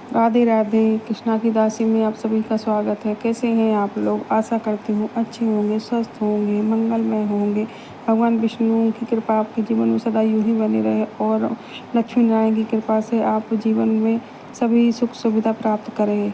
राधे राधे। कृष्णा की दासी में आप सभी का स्वागत है। कैसे हैं आप लोग? आशा करती हूँ अच्छे होंगे, स्वस्थ होंगे, मंगलमय होंगे। भगवान विष्णु की कृपा आपके जीवन में सदा यूं ही बनी रहे और लक्ष्मी नारायण की कृपा से आप जीवन में सभी सुख सुविधा प्राप्त करें।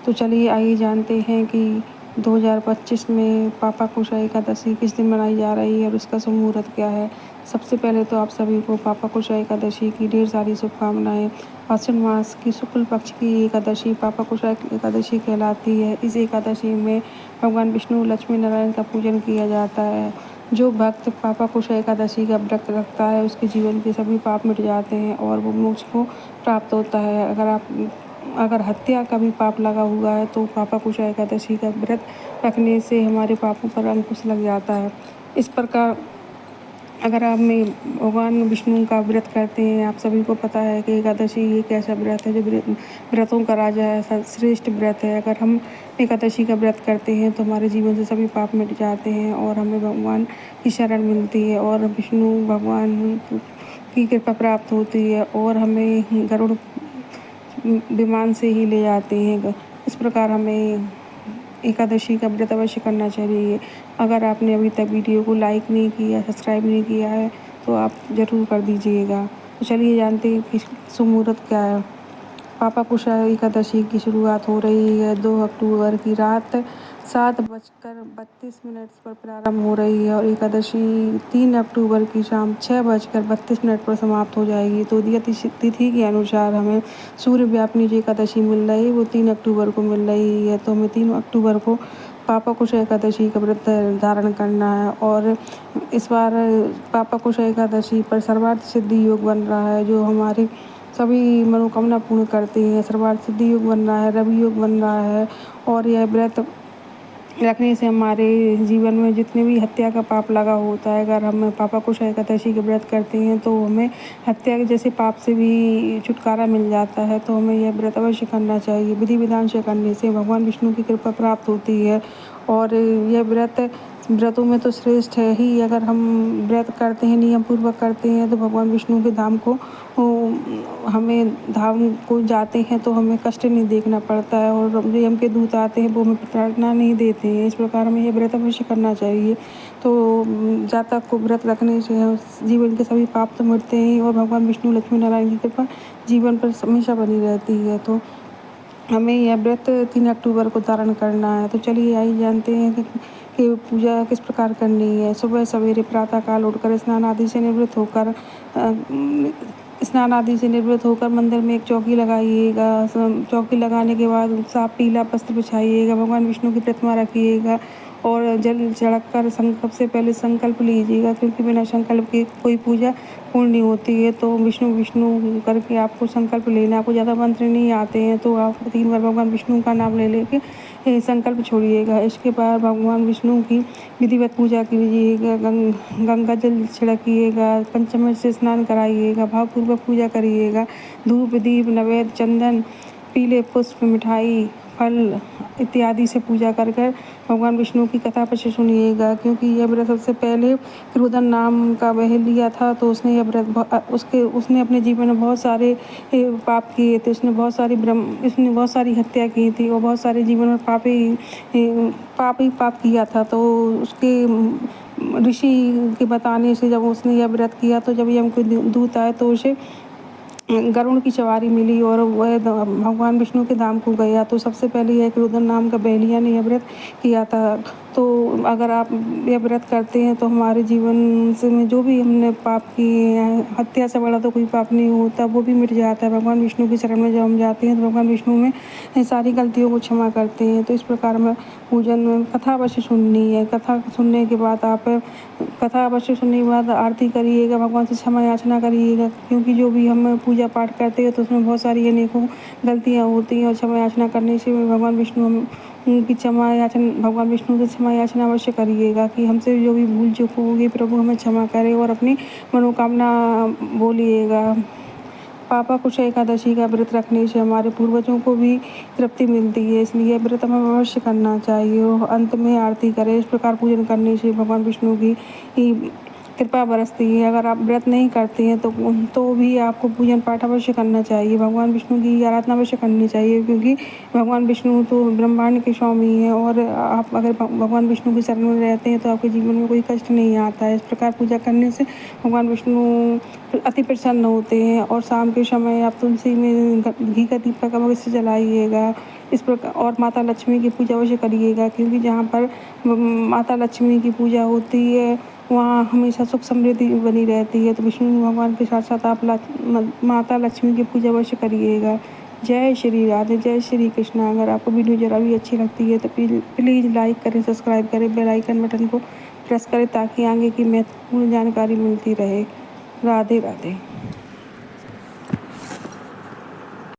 तो चलिए आइए जानते हैं कि 2025 में पापा कुशा एकादशी किस दिन मनाई जा रही है और उसका शुभ मुहूर्त क्या है। सबसे पहले तो आप सभी को पापा कुशा एकादशी की ढेर सारी शुभकामनाएं। आश्विन मास की शुक्ल पक्ष की एकादशी पापा कुशा एकादशी कहलाती है। इस एकादशी में भगवान विष्णु लक्ष्मी नारायण का पूजन किया जाता है। जो भक्त पापा कुशा एकादशी का व्रत रखता है उसके जीवन के सभी पाप मिट जाते हैं और वो मोक्ष को प्राप्त होता है। अगर हत्या का भी पाप लगा हुआ है तो पापा कुशा एकादशी का व्रत रखने से हमारे पापों पर अंकुश लग जाता है। इस प्रकार अगर आप में भगवान विष्णु का व्रत करते हैं, आप सभी को पता है कि एकादशी एक ऐसा व्रत है जो व्रतों का राजा है, श्रेष्ठ व्रत है। अगर हम एकादशी का व्रत करते हैं तो हमारे जीवन से सभी पाप मिट जाते हैं और हमें भगवान की शरण मिलती है और विष्णु भगवान की कृपा प्राप्त होती है और हमें गरुड़ विमान से ही ले जाते हैं। इस प्रकार हमें एकादशी का व्रत अवश्य करना चाहिए। अगर आपने अभी तक वीडियो को लाइक नहीं किया, सब्सक्राइब नहीं किया है तो आप ज़रूर कर दीजिएगा। तो चलिए जानते हैं कि शुभ मुहूर्त क्या है। पापा कुशा एकादशी की शुरुआत हो रही है 2 अक्टूबर की रात 7:32 पर प्रारंभ हो रही है और एकादशी 3 अक्टूबर की शाम 6:32 पर समाप्त हो जाएगी। तो उदय तिथि के अनुसार हमें सूर्य व्यापिनी जो एकादशी मिल रही है वो 3 अक्टूबर को मिल रही है। तो हमें 3 अक्टूबर को पापा कुशा एकादशी का व्रत धारण करना है और इस बार पापा कुशा एकादशी पर सर्वार्थ सिद्धि योग बन रहा है जो हमारे सभी मनोकामना पूर्ण करते हैं। सर्वार्थ सिद्धि योग बन रहा है, रवि योग बन रहा है और यह व्रत रखने से हमारे जीवन में जितने भी हत्या का पाप लगा होता है, अगर हम पापा कुशा एकादशी के व्रत करते हैं तो हमें हत्या के जैसे पाप से भी छुटकारा मिल जाता है। तो हमें यह व्रत अवश्य करना चाहिए। विधि विधान से करने से भगवान विष्णु की कृपा प्राप्त होती है और यह व्रतों में तो श्रेष्ठ है ही। अगर हम व्रत करते हैं, नियम पूर्वक करते हैं तो भगवान विष्णु के धाम को जाते हैं तो हमें कष्ट नहीं देखना पड़ता है और यम के दूत आते हैं वो हमें प्रताड़ना नहीं देते हैं। इस प्रकार हमें यह व्रत अवश्य करना चाहिए। तो जातक को व्रत रखने से जीवन के सभी पाप तो मिटते हैं और भगवान विष्णु लक्ष्मी नारायण की कृपा जीवन पर हमेशा बनी रहती है। तो हमें यह व्रत 3 अक्टूबर को धारण करना है। तो चलिए आइए जानते हैं कि पूजा किस प्रकार करनी है। सुबह सवेरे प्रातःकाल उठकर स्नान आदि से निवृत्त होकर मंदिर में एक चौकी लगाइएगा। चौकी लगाने के बाद साफ पीला वस्त्र बिछाइएगा, भगवान विष्णु की प्रतिमा रखिएगा और जल चढ़ा कर सबसे पहले संकल्प लीजिएगा, क्योंकि बिना संकल्प के कोई पूजा पूर्ण नहीं होती है। तो विष्णु विष्णु करके आपको संकल्प लेना। आपको ज़्यादा मंत्र नहीं आते हैं तो आप 3 बार भगवान विष्णु का नाम ले लेके संकल्प छोड़िएगा। इसके बाद भगवान विष्णु की विधिवत पूजा कीजिएगा, गंगा जल छिड़किएगा, पंचामृत से स्नान कराइएगा, भावपूर्वक पूजा करिएगा। धूप दीप नैवेद्य चंदन पीले पुष्प मिठाई फल इत्यादि से पूजा कर कर भगवान विष्णु की कथा अवश्य सुनिएगा, क्योंकि यह व्रत सबसे पहले क्रोधन नाम का वह लिया था। तो उसने यह व्रत उसने अपने जीवन में बहुत सारे पाप किए थे। उसने बहुत सारी हत्या की थी और बहुत सारे जीवन में पाप किया था। तो उसके ऋषि के बताने से जब उसने यह व्रत किया तो जब यम को दूत आए तो उसे गरुड़ की सवारी मिली और वह भगवान विष्णु के धाम को गया। तो सबसे पहले यह क्रोधन नाम का बहेलिया ने यह व्रत किया था। तो अगर आप यह व्रत करते हैं तो हमारे जीवन से में जो भी हमने पाप किए हैं, हत्या से बड़ा तो कोई पाप नहीं होता, वो भी मिट जाता है। भगवान विष्णु की शरण में जब हम जाते हैं तो भगवान विष्णु में सारी गलतियों को क्षमा करते हैं। तो इस प्रकार में पूजन में कथा अवश्य सुननी है। कथा सुनने के बाद आरती करिएगा, भगवान से क्षमा याचना करिएगा, क्योंकि जो भी हम पूजा पाठ करते हैं तो उसमें बहुत सारी अनेकों गलतियाँ होती हैं और क्षमा याचना करने से भगवान विष्णु की भगवान विष्णु से क्षमा याचना अवश्य करिएगा कि हमसे जो भी भूल चूक होगी प्रभु हमें क्षमा करे और अपनी मनोकामना बोलिएगा। पापा कुशा एकादशी का व्रत रखने से हमारे पूर्वजों को भी तृप्ति मिलती है, इसलिए व्रत हमें अवश्य करना चाहिए और अंत में आरती करें। इस प्रकार पूजन करने से भगवान विष्णु की कृपा बरसती है। अगर आप व्रत नहीं करती हैं तो भी आपको पूजन पाठ अवश्य करना चाहिए। भगवान विष्णु की आराधना अवश्य करनी चाहिए, क्योंकि भगवान विष्णु तो ब्रह्मांड के स्वामी हैं और आप अगर भगवान विष्णु की शरण में रहते हैं तो आपके जीवन में कोई कष्ट नहीं आता है। इस प्रकार पूजा करने से भगवान विष्णु अति प्रसन्न होते हैं। और शाम के समय आप तुलसी में घी का दीपक अवश्य जलाइएगा। इस प्रकार और माता लक्ष्मी की पूजा अवश्य करिएगा, क्योंकि जहाँ पर माता लक्ष्मी की पूजा होती है वहाँ हमेशा सुख समृद्धि बनी रहती है। तो विष्णु भगवान के साथ साथ आप माता लक्ष्मी की पूजा अवश्य करिएगा। जय श्री राधे, जय श्री कृष्ण। अगर आपको वीडियो ज़रा भी अच्छी लगती है तो प्लीज़ लाइक करें, सब्सक्राइब करें, बेल आइकन बटन को प्रेस करें ताकि आगे की महत्वपूर्ण जानकारी मिलती रहे। राधे राधे।